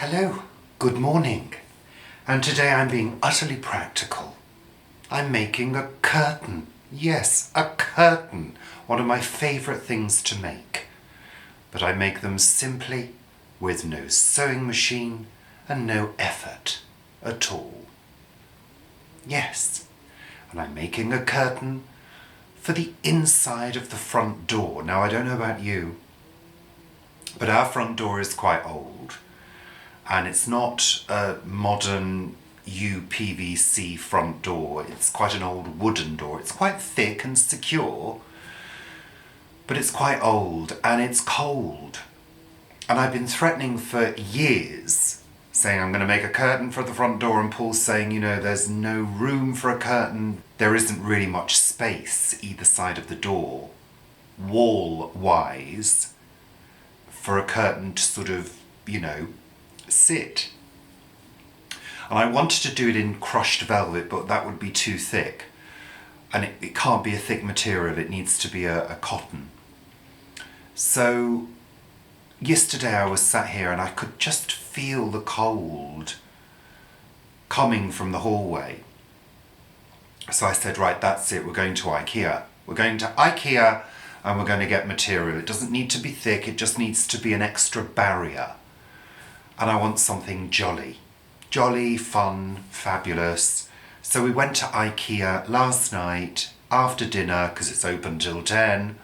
Hello, good morning. And today I'm being utterly practical. I'm making a curtain. Yes, a curtain. One of my favourite things to make. But I make them simply with no sewing machine and no effort at all. Yes, and I'm making a curtain for the inside of the front door. Now, I don't know about you, but our front door is quite old. And it's not a modern UPVC front door. It's quite an old wooden door. It's quite thick and secure, but it's quite old and it's cold. And I've been threatening for years, saying I'm going to make a curtain for the front door, and Paul's saying, there's no room for a curtain. There isn't really much space either side of the door, wall-wise, for a curtain to sort of, sit. And I wanted to do it in crushed velvet, but that would be too thick. And it can't be a thick material, it needs to be a cotton. So yesterday I was sat here and I could just feel the cold coming from the hallway. So I said, right, that's it, we're going to Ikea. We're going to Ikea and we're going to get material. It doesn't need to be thick, it just needs to be an extra barrier. And I want something jolly. Jolly, fun, fabulous. So we went to Ikea last night after dinner, because it's open till 10.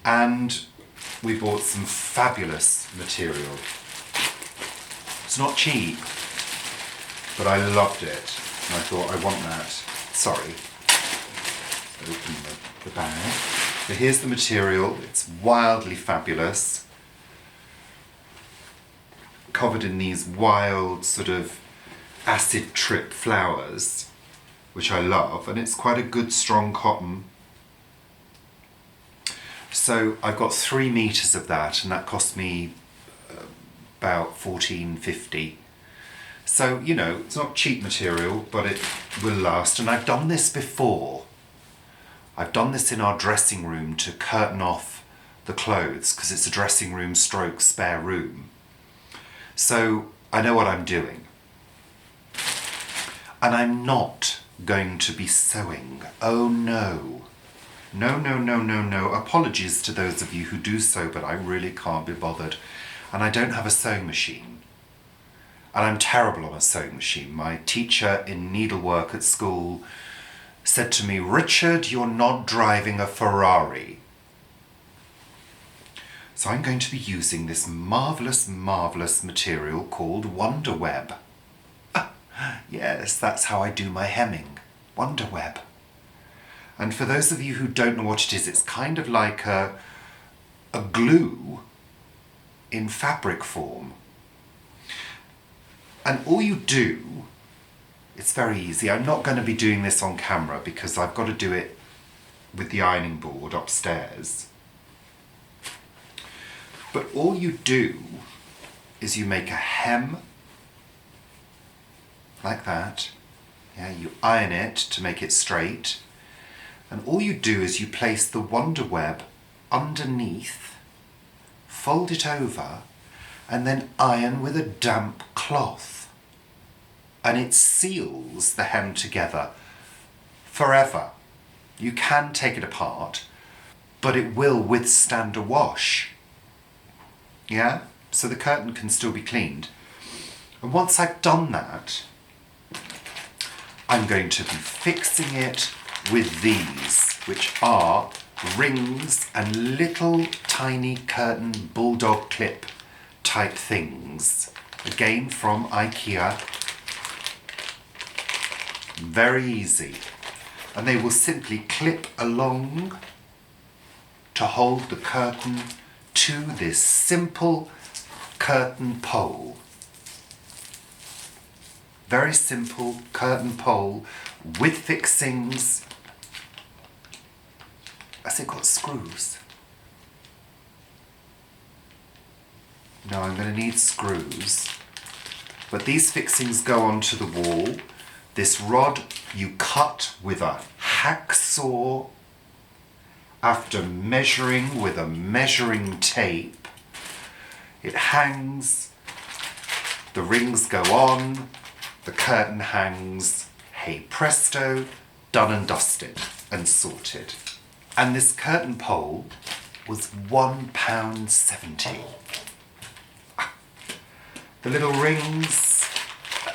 And we bought some fabulous material. It's not cheap, but I loved it. And I thought, I want that. Sorry. Open the bag. So here's the material. It's wildly fabulous. Covered in these wild sort of acid trip flowers, which I love, and it's quite a good strong cotton. So I've got 3 meters of that, and that cost me about $14.50. So it's not cheap material, but it will last. And I've done this before. I've done this in our dressing room to curtain off the clothes, because it's a dressing room stroke spare room. So I know what I'm doing. And I'm not going to be sewing. Oh no. No. Apologies to those of you who do sew, but I really can't be bothered. And I don't have a sewing machine. And I'm terrible on a sewing machine. My teacher in needlework at school said to me, Richard, you're not driving a Ferrari. So I'm going to be using this marvellous material called Wonder Web. Yes, that's how I do my hemming. Wonder Web. And for those of you who don't know what it is, it's kind of like a glue in fabric form. And all you do, it's very easy. I'm not going to be doing this on camera because I've got to do it with the ironing board upstairs. But all you do is you make a hem, like that. Yeah, you iron it to make it straight. And all you do is you place the Wonder Web underneath, fold it over, and then iron with a damp cloth. And it seals the hem together forever. You can take it apart, but it will withstand a wash. Yeah, so the curtain can still be cleaned. And once I've done that, I'm going to be fixing it with these, which are rings and little tiny curtain bulldog clip type things. Again from Ikea. Very easy. And they will simply clip along to hold the curtain to this simple curtain pole. Very simple curtain pole with fixings. Has it got screws? No, I'm going to need screws. But these fixings go onto the wall. This rod you cut with a hacksaw after measuring with a measuring tape. It hangs The rings go on, the curtain hangs, hey presto, done and dusted and sorted. And this curtain pole was £1.70. The little rings,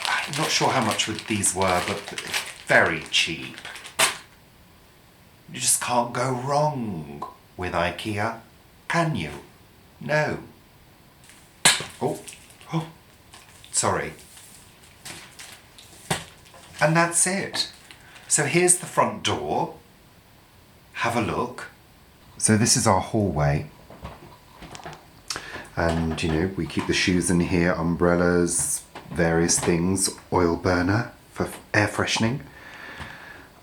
I'm not sure how much these were, but very cheap. You just can't go wrong with Ikea, can you? No. Oh, sorry. And that's it. So here's the front door. Have a look. So this is our hallway. And, you know, we keep the shoes in here, umbrellas, various things, oil burner for air freshening.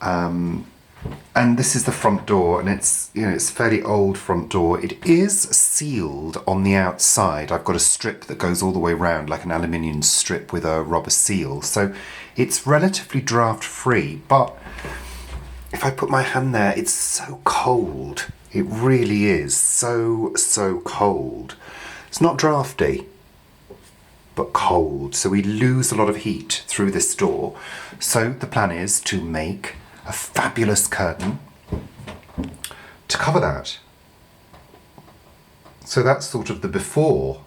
And this is the front door, and it's, you know, it's a fairly old front door. It is sealed on the outside. I've got a strip that goes all the way around, like an aluminium strip with a rubber seal. So it's relatively draft free, but if I put my hand there, it's so cold. It really is so cold. It's not drafty, but cold. So we lose a lot of heat through this door. So the plan is to make a fabulous curtain to cover that. So that's sort of the before.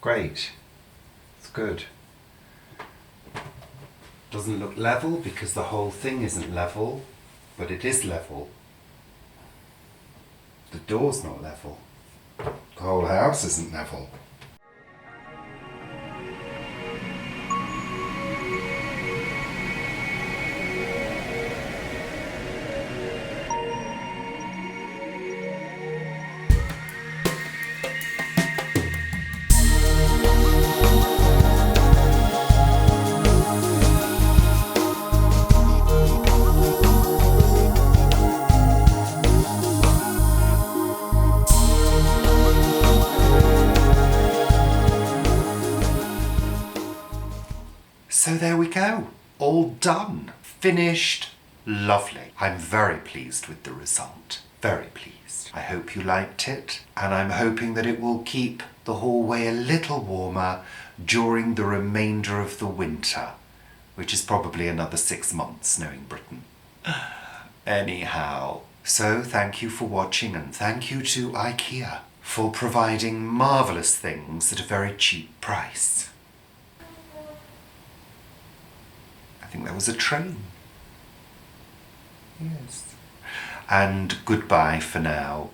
Great. It's good. Doesn't look level because the whole thing isn't level, but it is level. The door's not level. The whole house isn't level. So there we go, all done, finished, lovely. I'm very pleased with the result, very pleased. I hope you liked it, and I'm hoping that it will keep the hallway a little warmer during the remainder of the winter, which is probably another 6 months, knowing Britain. Anyhow, so thank you for watching, and thank you to Ikea for providing marvellous things at a very cheap price. I think there was a train. Yes. And goodbye for now.